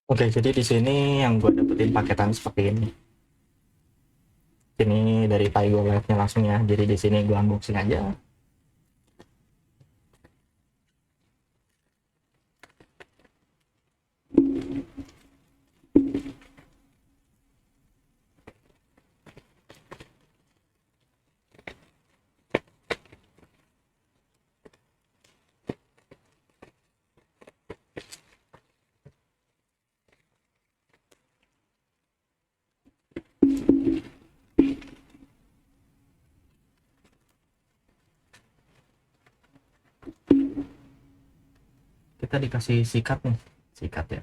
Oke, jadi di sini yang gue dapetin paketan seperti ini. Ini dari Taigo Live-nya langsung ya. Jadi di sini gue unboxing aja. Kita dikasih sikat nih, sikat ya.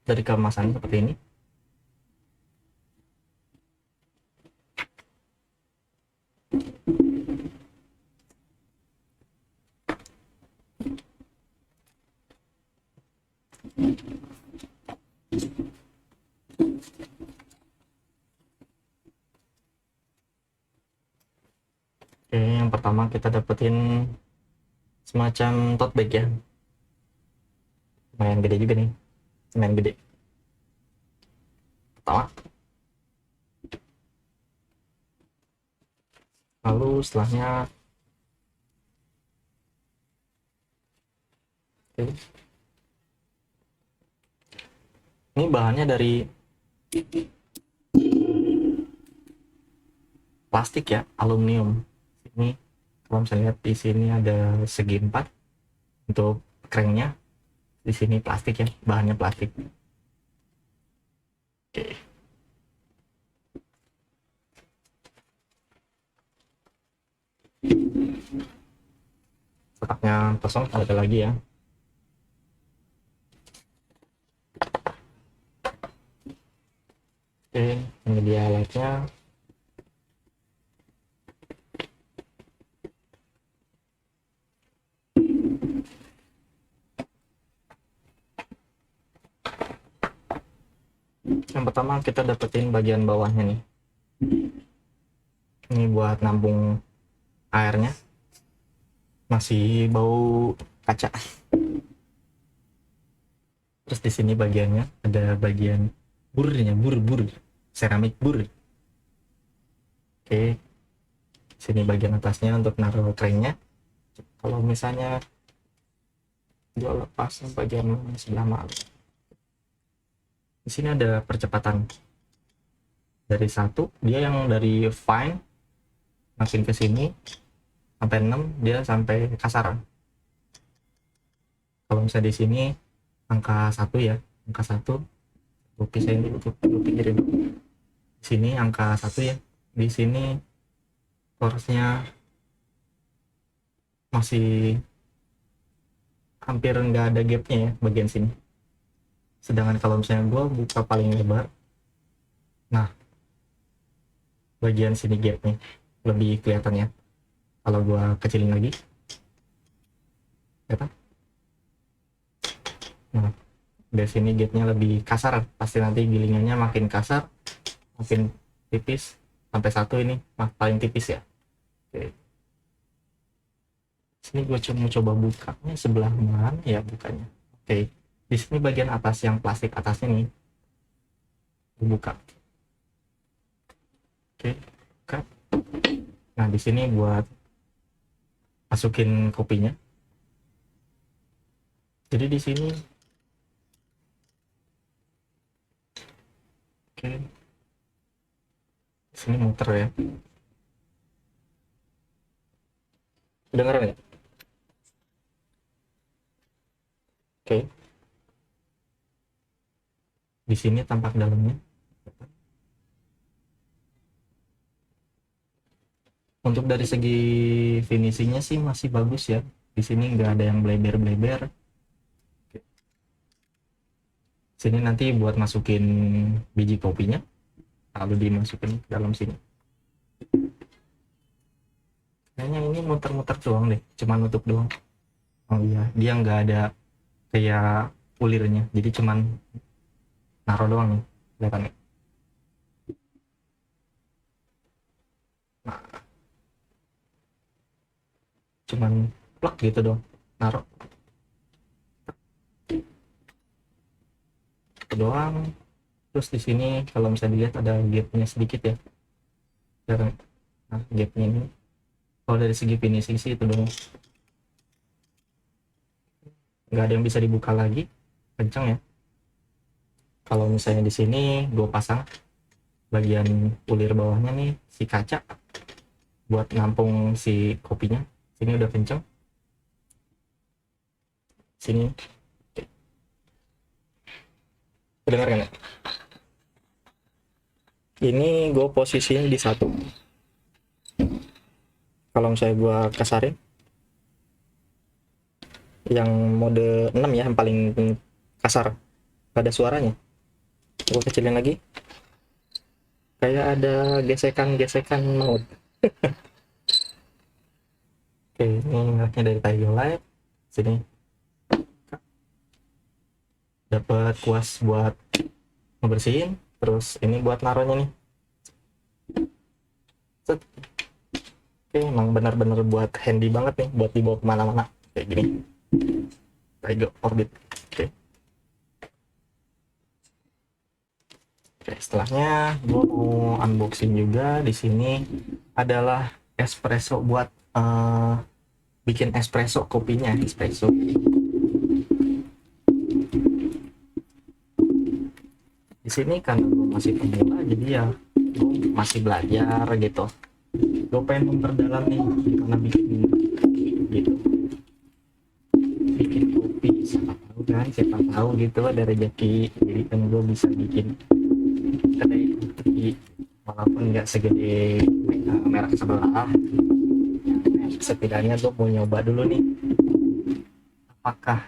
Dari kemasan seperti ini. Oke, yang pertama kita dapetin semacam tote bag ya. Lumayan gede juga nih, lumayan gede. Pertama. Lalu setelahnya, oke. Ini bahannya dari plastik ya, aluminium. Ini kalau misalnya lihat di sini ada segi 4 untuk cranknya. Di sini plastik ya, bahannya plastik. Oke. Kotaknya kosong, ada lagi ya. Oke, ini dia lightnya. Yang pertama kita dapetin bagian bawahnya nih. Ini buat nampung airnya. Masih bau kaca. Terus di sini bagiannya ada bagian burnya, bur, seramik bur. Oke, sini bagian atasnya untuk naruh cranknya. Kalau misalnya gue lepas bagian sebelah mana, di sini ada percepatan dari 1, dia yang dari fine makin ke sini sampai 6, dia sampai kasar. Kalau misalnya di sini angka 1 ya, angka 1 gue pisahin dulu, gue pikirin. Di sini angka 1 ya, di sini force-nya masih hampir nggak ada gapnya ya bagian sini. Sedangkan kalau misalnya gue buka paling lebar, nah bagian sini gapnya lebih kelihatan ya. Kalau gue kecilin lagi, kelihatan. Nah, dari sini gapnya lebih kasar, pasti nanti gilingannya makin kasar, makin tipis, sampai 1 ini paling tipis ya. Oke. Sini gue cuma coba bukanya sebelah mana ya bukanya. Oke, di sini bagian atas yang plastik atasnya nih, gue buka. Oke, buka. Nah di sini buat masukin kopinya. Jadi di sini, oke, di sini muter ya. Kedengeran ya? Oke, di sini tampak dalamnya. Untuk dari segi finishingnya sih masih bagus ya. Di sini nggak ada yang bleber-bleber. Sini nanti buat masukin biji kopinya, lalu dimasukin ke dalam sini. Kayaknya ini muter-muter doang deh, cuma nutup doang. Oh iya, dia nggak ada kayak ulirnya, jadi cuman naruh doang nih, kelihatan nih. Nah, cuman plek gitu dong, naruh itu doang. Terus di sini kalau misalnya dilihat ada gapnya sedikit ya, sekarang. Nah, gapnya ini kalau dari segi finishing sih itu dong, nggak ada yang bisa dibuka lagi, kenceng ya. Kalau misalnya di sini gue pasang bagian ulir bawahnya nih si kaca buat nampung si kopinya, sini udah kenceng, sini kedengar kan ya. Ini gue posisinya di satu, kalau misalnya gue kasarin yang mode 6 ya, yang paling kasar, gak ada suaranya. Gue kecilin lagi, kayak ada gesekan-gesekan maut. Oke, ini mereknya dari Tiger Light. Sini dapat kuas buat ngebersihin, terus ini buat naruhnya nih. Set. Oke, emang benar-benar buat handy banget nih, buat dibawa kemana-mana kayak gini. Tiger Orbit. Oke. Oke, setelahnya gue mau unboxing juga. Di sini adalah espresso buat bikin espresso, kopinya espresso. Di sini kan gue masih pemula, jadi ya gue masih belajar gitu. Gue pengen memperdalam nih karena bikin gitu, bikin kopi, siapa tahu kan, siapa tahu gitu ada rezeki. Jadi kan gue bisa bikin kedai kopi walaupun nggak segede merek sebelah. Setidaknya gue mau nyoba dulu nih, apakah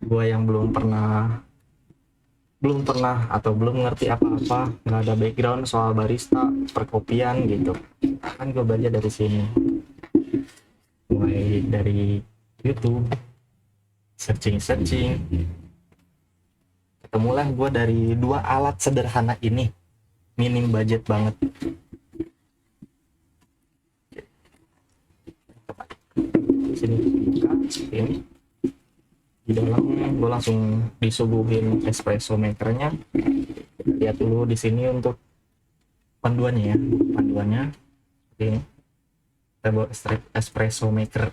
gue yang belum pernah atau belum ngerti apa-apa, nggak ada background soal barista perkopian gitu, kan gue belajar dari sini, mulai dari YouTube, searching, ketemulah gue dari dua alat sederhana ini, minim budget banget. Sini buka ini, di dalam gue langsung disuguhin espresso makernya. Lihat dulu di sini untuk panduannya ya, panduannya ini table espresso maker.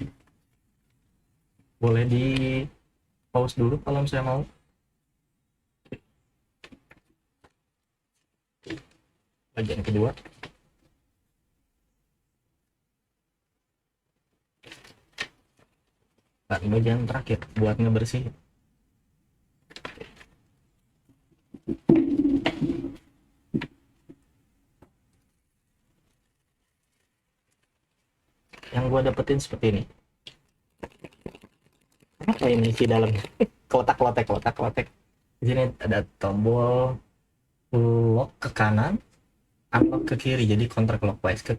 Boleh di pause dulu kalau misalnya mau. Bagian kedua, dan bagian terakhir buat ngebersih. Yang gue dapetin seperti ini. Apa ini di dalam? Kotak-kotak. Di sini ada tombol lock ke kanan, unlock ke kiri, jadi counterclockwise ke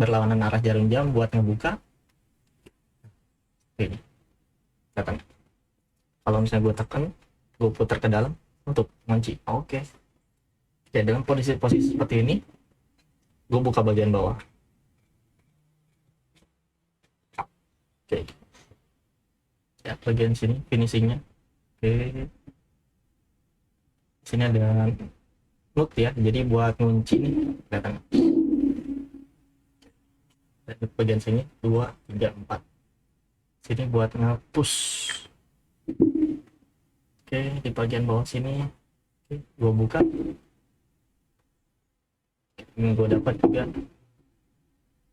berlawanan arah jarum jam buat ngebuka. Ini tekan. Kalau misalnya gue tekan, gue putar ke dalam untuk kunci. Oke. Ya, dalam posisi seperti ini, gue buka bagian bawah. Oke. Ya, bagian sini finishingnya. Oke. Sini ada lock ya, jadi buat kunci nih, kelihatan. Dan bagian sini 2, 3, 4. Sini buat ngapus. Oke, di bagian bawah sini. Oke, gue buka. Ini gue dapat juga.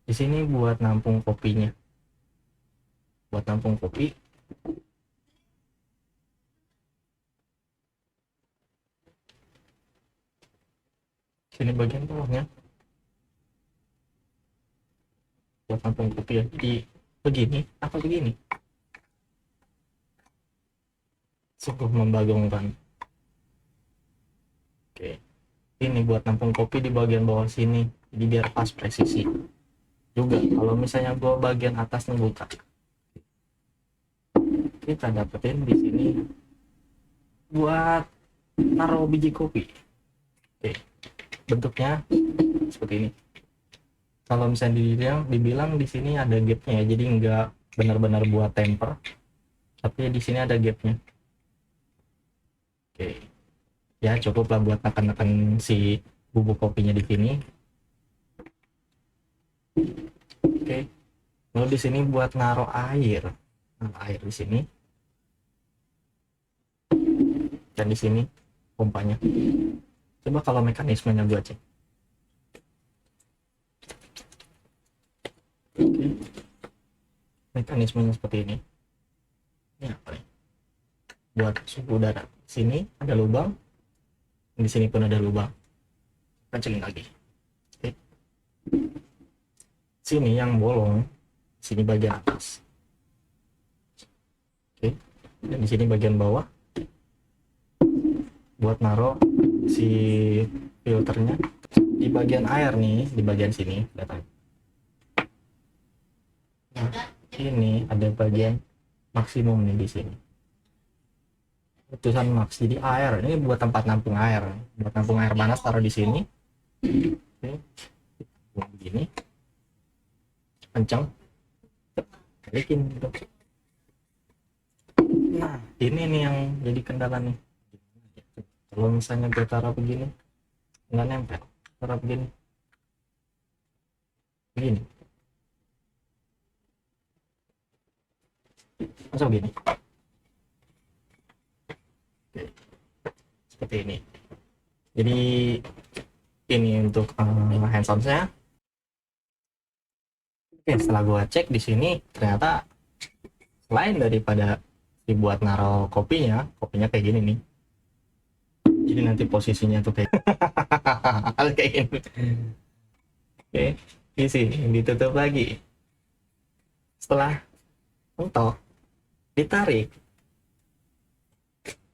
Di sini buat nampung kopinya. Buat nampung kopi. Sini bagian bawahnya. Buat nampung kopi ya. Jadi begini, apa begini? Sungguh membagongkan. Oke. Ini buat nampung kopi di bagian bawah sini. Jadi biar pas presisi. Juga kalau misalnya gue bagian atasnya buka. kita dapetin di sini buat naruh biji kopi. Oke, bentuknya seperti ini. Kalau misalnya dibilang di sini ada gapnya ya, jadi nggak benar-benar buat temper, tapi di sini ada gapnya. Oke, ya cukup lah buat neken-neken si bubuk kopinya di sini. Oke, lalu di sini buat naruh air, di sini, dan di sini pompanya. Coba kalau mekanismenya gua cek. Oke, mekanismenya seperti ini. Ini apa nih? Buat suhu udara. Sini ada lubang, di sini pun ada lubang. Kencengin lagi. Oke. Sini yang bolong, sini bagian atas. Oke, dan di sini bagian bawah buat naruh si filternya. Di bagian air nih, di bagian sini, datang. Nah, ini ada bagian maksimum nih di sini. Letusan max, jadi air ini buat tempat nampung air, panas taruh di sini. Oke, begini, kencang, balikin gitu. Nah, ini nih yang jadi kendala nih. Kalau misalnya gue taruh begini, nggak nempel. Taruh begini, masa begini. Oke, seperti ini. Jadi ini untuk hands on-nya. Oke, setelah gue cek di sini, ternyata selain daripada dibuat naruh kopinya kayak gini nih. Jadi nanti posisinya tuh kayak kayak gini. Oke, isi, ditutup lagi. Setelah mentok, ditarik.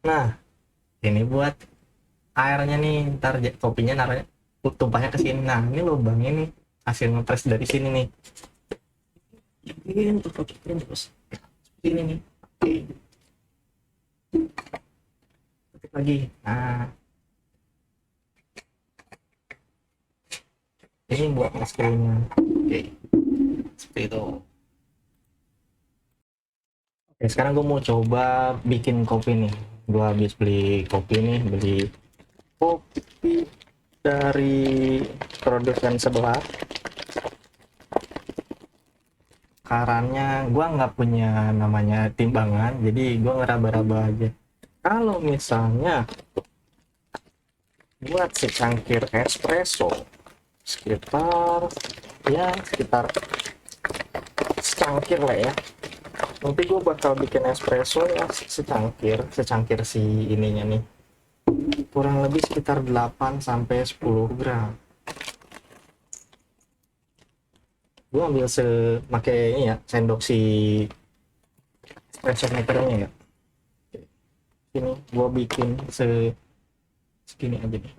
Nah, ini buat airnya nih, ntar kopinya naruhnya tumpahnya ke sini. Nah, ini lubangnya nih, hasil ngepres dari sini nih. Ini terus seperti ini nih. Oke, ketik lagi. Nah, ini buat skrunya. Oke, seperti itu. Oke, sekarang gue mau coba bikin kopi nih. Gue habis beli kopi nih, beli kopi dari produsen sebelah. Karannya gue nggak punya namanya timbangan, jadi gue ngeraba-raba aja. Kalau misalnya buat secangkir espresso sekitar secangkir lah ya. Nanti gue bakal bikin espresso ya secangkir si ininya nih, kurang lebih sekitar 8 sampai 10 gram. Gue ambil pakai ini ya, sendok si espresso makernya ya. Ini gue bikin segini aja nih.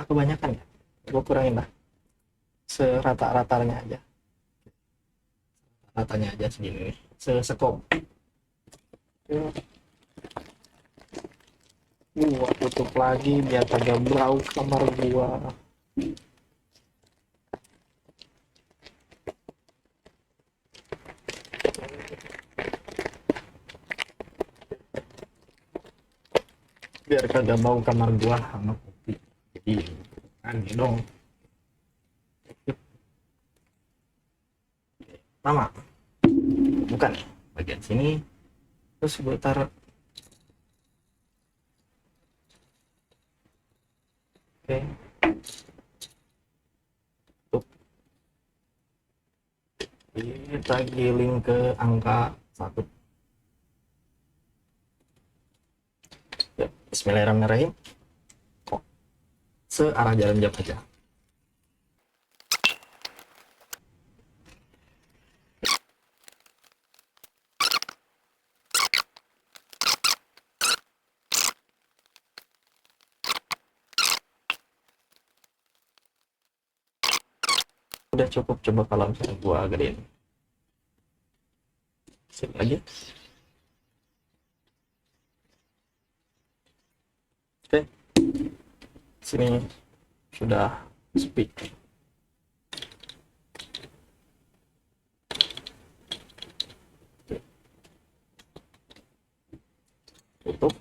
Kebanyakan ya, gue kurangin lah serata-ratanya aja, segini nih, sesekop. Gua tutup lagi biar kagak bau kamar gua. Biar kagak bau kamar gua sama kopi. Jadi aneh dong. Lama bukan bagian sini, terus gue taruh. Oke, tuh kita giling ke angka 1. Ya, bismillahirrahmanirrahim. Kok searah jalan jam aja. Udah cukup, coba kalau misalnya gua gedein. Sini lagi. Oke, sini sudah sepi. Tutup.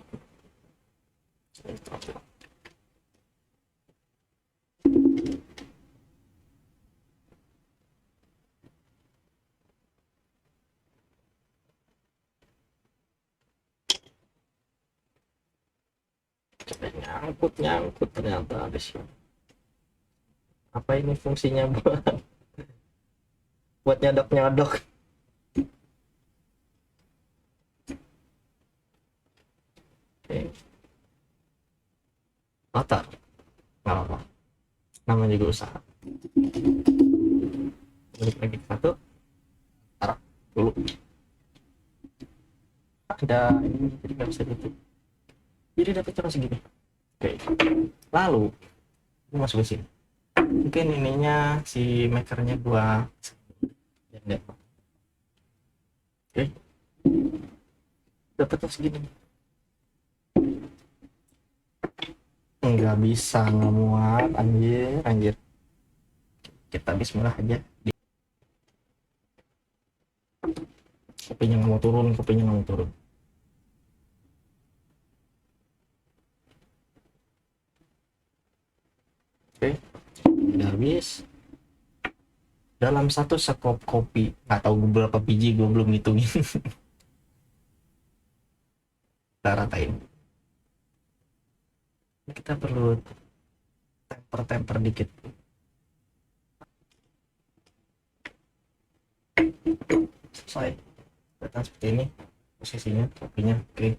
Nyangkut ternyata habis. Apa ini fungsinya buat nyodok. Oke. Motor nggak apa-apa, namanya juga usaha. Balik lagi ke satu, taruh dulu. Ada ini jadi nggak bisa gitu, jadi dapat cuma segini. Oke, lalu masuk ke sini. Mungkin ininya si makernya gua ya, oke, dapatnya segini. Nggak bisa, nggak muat, anjir. Kita bismillah aja. Kopinya nggak mau turun. Oke, udah habis. Dalam satu sekop kopi, nggak tahu beberapa biji, gue belum hitungin. Kita ratain. Kita perlu temper dikit. Selesai. Kelihatan seperti ini posisinya kopinya. Oke.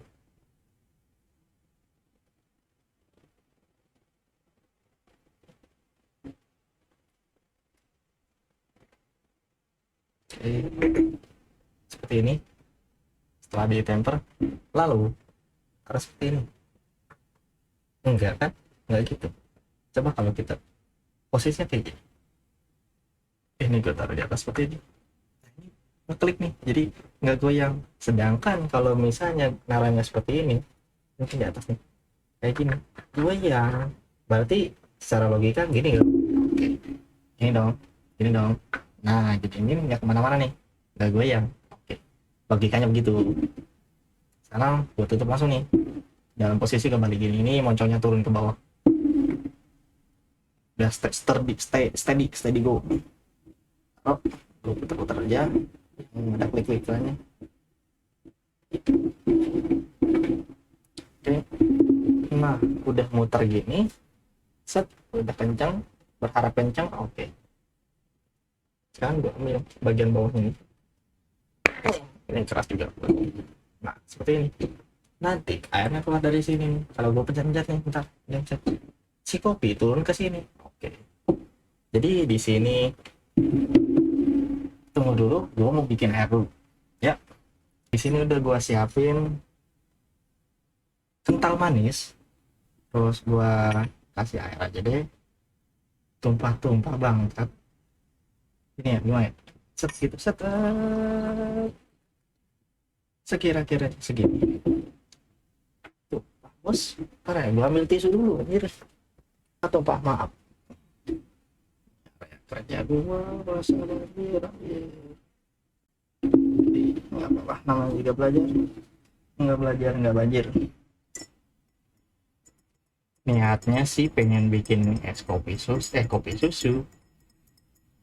Oke. Seperti ini. Setelah di temper, lalu harus seperti ini. Enggak kan? Enggak gitu. Coba kalau kita posisinya kayak gini. Ini gue taruh di atas seperti ini. Nah, ini ngeklik nih, jadi nggak goyang. Sedangkan kalau misalnya nalarnya seperti ini, mungkin di atas nih, kayak gini, goyang. Berarti secara logika gini kan? Oke, gini dong. Nah, jadi ini nggak kemana-mana nih, nggak goyang. Oke, logikanya begitu. Sekarang gue tutup langsung nih. Dalam posisi kembali gini, ini moncongnya turun ke bawah. Udah steady go. Oh, gue putar-putar aja. Ada klik-klikannya. Oke. Nah, udah muter gini. Set, udah kencang. Berharap kencang, oke. Sekarang gue ambil bagian bawahnya ini. Ini keras juga. Nah, seperti ini. Nanti airnya keluar dari sini. Kalau gue pencet-pencet nih, bentar. Pencet. Si kopi turun ke sini. Oke. Jadi di sini tunggu dulu, gue mau bikin air dulu ya. Di sini udah gue siapin kental manis, terus gue kasih air aja deh, tumpah banget ini ya, gimana ya, set gitu, sekira-kira segini tuh bos. Ntar ya gue ambil tisu dulu anjir, atau pak maaf kerja gue bahasa nggak apa-apa, namanya juga belajar, nggak banjir. Niatnya sih pengen bikin es kopi susu,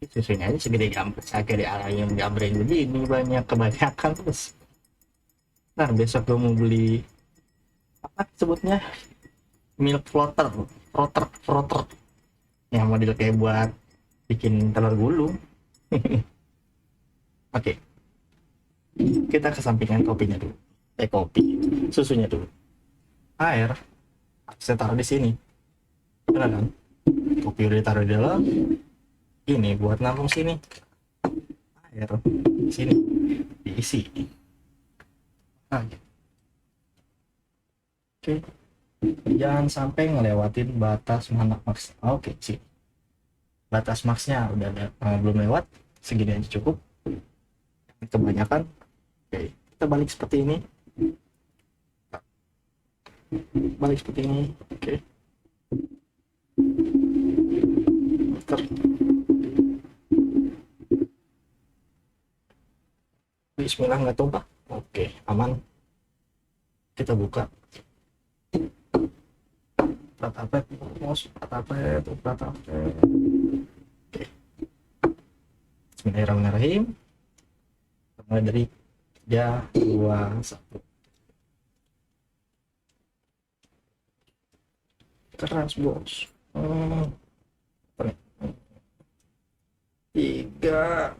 susunya aja segede gambar, segede ayam gambarin begini banyak, kebanyakan terus. Nah besok gue mau beli apa sebutnya, milk floater yang model kayak buat bikin telur gulung. Oke, kita kesampingkan kopinya dulu, kopi susunya dulu. Air saya taruh di sini, benar kan? Kopi udah ditaruh di dalam, ini buat nampung sini, air sini diisi. Nah, oke, jangan sampai ngelewatin batas mana maks. Oke sih, batas maksnya udah belum lewat, segini aja cukup. Kebanyakan Oke, kita balik seperti ini. Balik seperti ini. Oke. Ter Bismillah, nggak tumpah. Oke, aman. Kita buka. Pratapet, mos, pratapet, pratapet. Oke. Bismillahirrahmanirrahim. Mulai dari 3, 2, 1. Keras, bos. 3,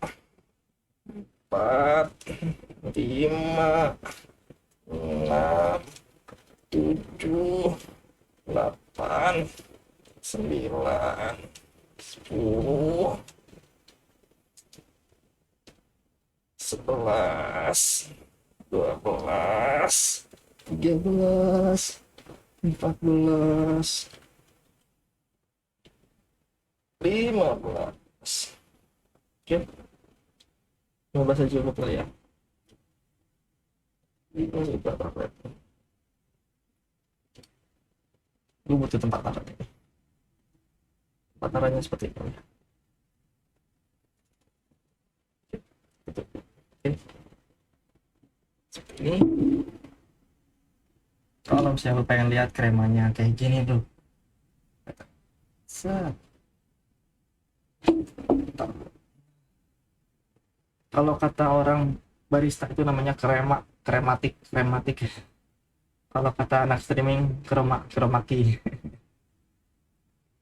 4, 5, 6, 7, 8, 9, 10, 11, 12, 13, 14, 15. Oke, 15 aja cukup kali ya. Ini berapa? Gue butuh tempat taruh ini. Tempat taruhnya seperti itu ya. Oke. Seperti ini. Kalau misalnya lu pengen lihat kremanya kayak gini bro, set. Kalau kata orang barista itu namanya krematik. Kalau kata anak streaming kromaki.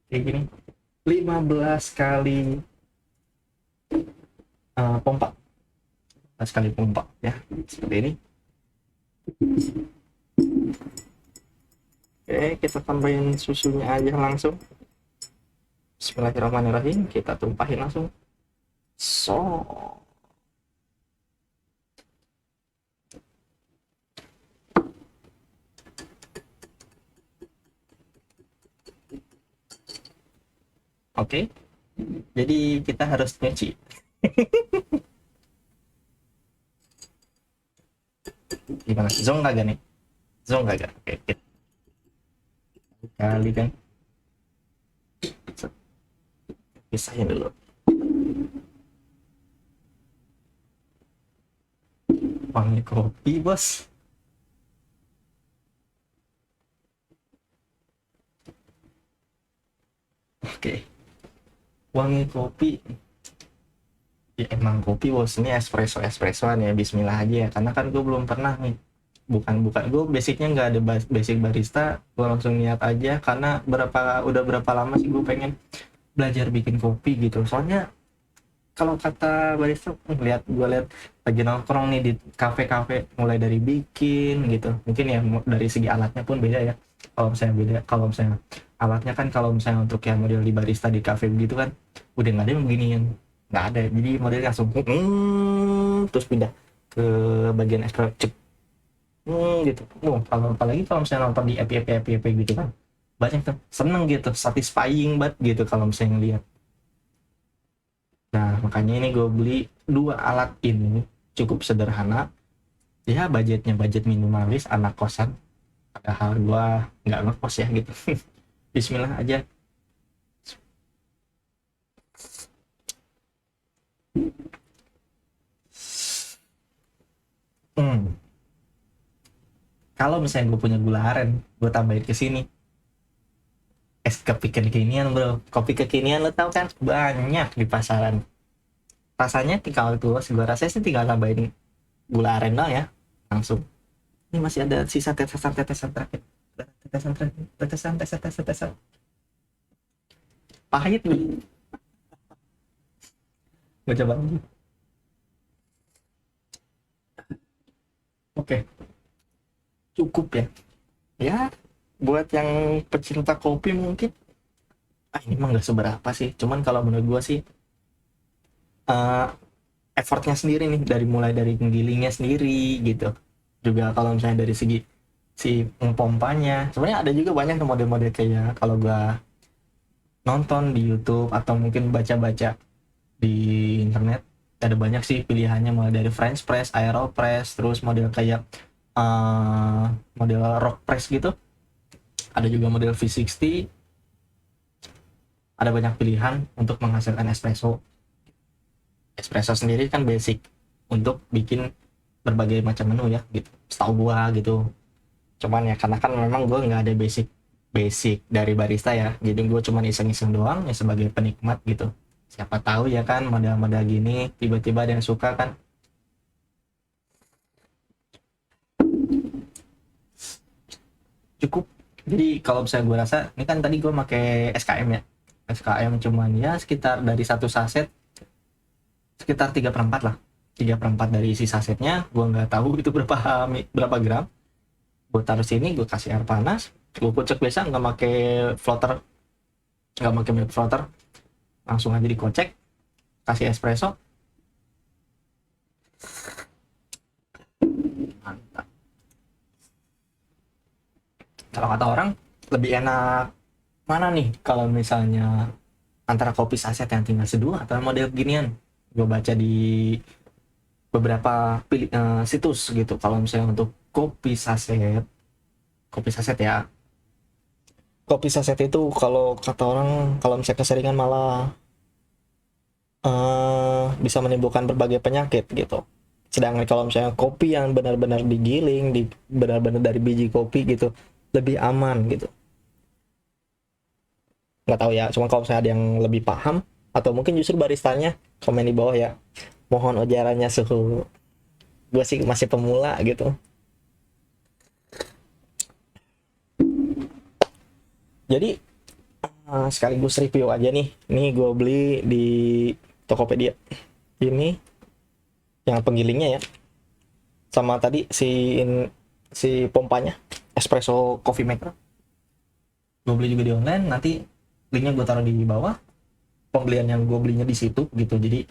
Kayak gini. 15 kali pompa. 15 kali pompa ya. Seperti ini. Oke, kita tambahin susunya aja langsung. Bismillahirrahmanirrahim, kita tumpahin langsung. Oke, jadi kita harus nyuci. Gimana? Zong kagak nih? Zong kagak? Oke, kali kan. Pisahin dulu. Wangi kopi, bos. Oke. Wangi kopi. Ya emang kopi, bos. Ini espressoan ya. Bismillah aja ya. Karena kan gue belum pernah nih. Bukan gue basicnya nggak ada basic barista. Gue langsung niat aja karena udah berapa lama sih gue pengen belajar bikin kopi gitu. Soalnya kalau kata barista gue lihat lagi nongkrong nih di kafe-kafe, mulai dari bikin gitu, mungkin ya dari segi alatnya pun beda ya. Kalau misalnya alatnya kan, kalau misalnya untuk yang model di barista di kafe begitu kan udah nggak ada yang beginian, nggak ada, jadi modelnya langsung terus pindah ke bagian ekstrak cek gitu. Kalau apalagi kalau misalnya nonton di FYP gitu kan banyak tuh seneng gitu, satisfying banget gitu kalau misalnya ngeliat. Nah, makanya ini gue beli 2 alat ini, cukup sederhana. Ya, budget minimalis, anak kosan. Padahal gue nggak ngekos ya gitu. Bismillah aja. Kalau misalnya gue punya gula aren, gue tambahin ke sini. Es kopi kekinian bro. Kopi kekinian lo tau kan banyak di pasaran. Rasanya tinggal tuh, gue rasa sih tinggal tambahin gula aren doang ya, langsung. Ini masih ada sisa tetesan terakhir. Tetesan. Pahit nih. Gue coba lagi. Oke. Cukup ya. Ya, buat yang pecinta kopi mungkin. Ini mah nggak seberapa sih. Cuman kalau menurut gue sih, uh, effortnya sendiri nih, mulai dari penggilingnya sendiri gitu. Juga kalau misalnya dari segi si pompanya, sebenarnya ada juga banyak model-model kayak kalau gua nonton di YouTube atau mungkin baca-baca di internet, ada banyak sih pilihannya, mulai dari French press, Aeropress, terus model kayak eh, model rock press gitu, ada juga model V60. Ada banyak pilihan untuk menghasilkan espresso. Espresso sendiri kan basic untuk bikin berbagai macam menu ya gitu, setahu gua gitu. Cuman ya karena kan memang gua nggak ada basic basic dari barista ya, jadi gua cuman iseng-iseng doang ya sebagai penikmat gitu. Siapa tahu ya kan model-model gini tiba-tiba ada yang suka kan. Cukup. Jadi kalau misalnya gue rasa ini kan tadi gue pakai SKM ya, SKM cuman ya sekitar dari satu saset sekitar 3/4 lah, 3/4 dari isi sasetnya gue nggak tahu itu berapa gram. Gue taruh sini, gue kasih air panas, gue kocek biasa, nggak pakai floater, nggak pakai milk floater, langsung aja dikocek, kasih espresso. Mantap. Kalau kata orang lebih enak mana nih kalau misalnya antara kopi saset yang tinggal seduh atau model ginian. Gue baca di beberapa situs gitu, kalau misalnya untuk kopi saset ya, kopi saset itu kalau kata orang kalau misalnya keseringan malah bisa menimbulkan berbagai penyakit gitu. Sedangkan kalau misalnya kopi yang benar-benar digiling, benar-benar dari biji kopi gitu, lebih aman gitu. Nggak tahu ya, cuma kalau misalnya ada yang lebih paham atau mungkin justru baristanya, komen di bawah ya. Mohon ujarannya suhu. Gue sih masih pemula gitu. Jadi sekaligus review aja nih. Ini gue beli di Tokopedia. Ini yang penggilingnya ya. Sama tadi si pompanya, espresso coffee maker. Gue beli juga di online. Nanti linknya gue taruh di bawah. Pembelian yang gue belinya di situ gitu. Jadi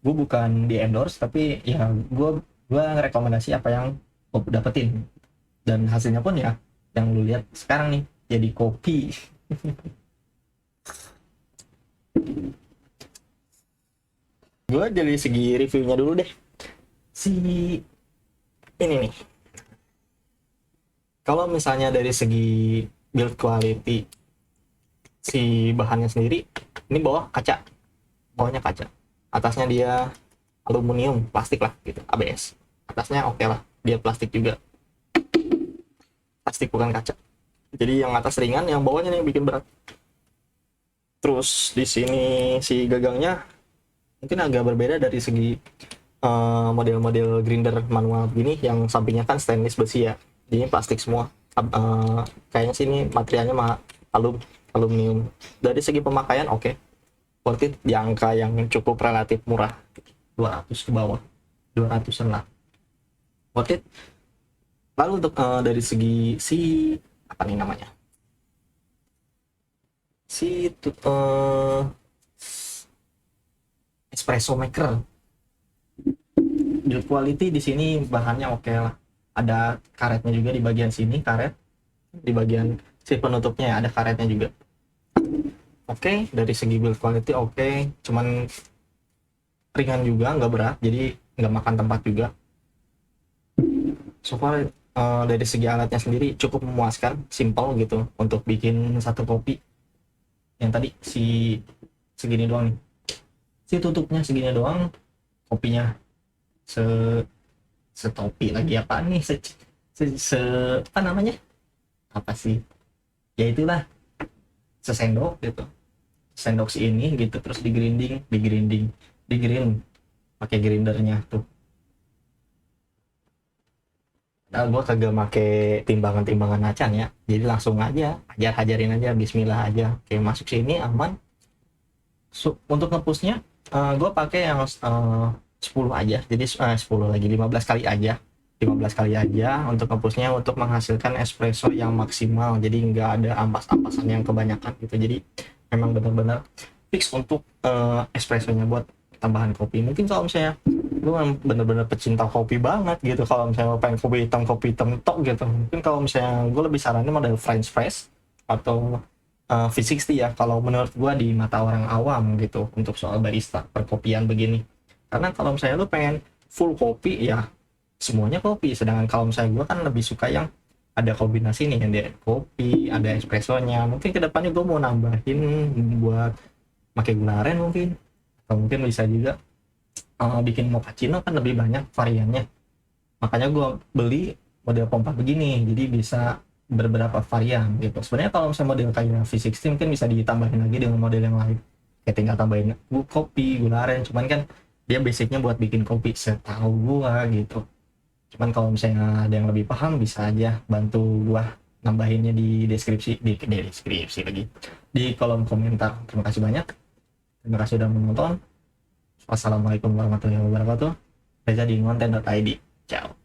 gue bukan di endorse, tapi ya gue rekomendasi apa yang gue dapetin, dan hasilnya pun ya yang lu lihat sekarang nih, jadi kopi. Gue dari segi reviewnya dulu deh. Si ini nih, kalau misalnya dari segi build quality, si bahannya sendiri, ini bawahnya kaca, atasnya dia aluminium plastik lah gitu, ABS. Atasnya oke lah, dia plastik juga, plastik bukan kaca. Jadi yang atas ringan, yang bawahnya nih yang bikin berat. Terus di sini si gagangnya mungkin agak berbeda dari segi model-model grinder manual gini, yang sampingnya kan stainless besi ya, ini plastik semua. Kayaknya sini materialnya aluminium. Dari segi pemakaian oke, worth it, di angka yang cukup relatif murah, 200 ke bawah, 200-an lah, worth it. Lalu untuk dari segi si apa nih namanya, si espresso maker, build quality di sini bahannya oke lah. Ada karetnya juga di bagian sini, karet di bagian si penutupnya ya, ada karetnya juga. Oke, dari segi build quality oke, cuman ringan juga, nggak berat, jadi nggak makan tempat juga. So far dari segi alatnya sendiri cukup memuaskan, simple gitu untuk bikin satu kopi. Yang tadi segini doang nih, si tutupnya segini doang, kopinya setopi lagi apa nih, apa namanya, apa sih ya, itulah sesendok gitu, sendok si ini gitu, terus digrind pakai grindernya tuh. Nah, gue kagak make timbangan acan ya, jadi langsung aja hajarin aja, bismillah aja, kayak masuk sini aman. Untuk ngepusnya gue pakai yang 10 aja, jadi 10 lagi 15 kali aja, 15 kali aja untuk ngepusnya, untuk menghasilkan espresso yang maksimal, jadi nggak ada ampas-ampasan yang kebanyakan gitu. Jadi memang benar-benar fix untuk espressonya buat tambahan kopi. Mungkin kalau misalnya lu bener-bener pecinta kopi banget gitu, kalau misalnya pengen kopi hitam tok gitu, mungkin kalau misalnya gue lebih saranin model French press atau V60 ya, kalau menurut gue di mata orang awam gitu, untuk soal barista perkopian begini. Karena kalau misalnya lu pengen full kopi ya semuanya kopi, sedangkan kalau misalnya gue kan lebih suka yang ada kombinasi nih, ada kopi, ada espressonya. Mungkin kedepannya gue mau nambahin buat pakai gula aren mungkin, atau mungkin bisa juga bikin mochaccino kan lebih banyak variannya. Makanya gue beli model pompa begini, jadi bisa beberapa varian gitu. Sebenarnya kalau misalnya model kayak V60 mungkin bisa ditambahin lagi dengan model yang lain, kayak tinggal tambahin kopi, gula aren. Cuman kan dia basicnya buat bikin kopi setahu gua gitu. Cuman kalau misalnya ada yang lebih paham bisa aja bantu gua nambahinnya di deskripsi, di deskripsi lagi, di kolom komentar. Terima kasih banyak, terima kasih sudah menonton. Wassalamualaikum warahmatullahi wabarakatuh. Reza di konten.id. Ciao.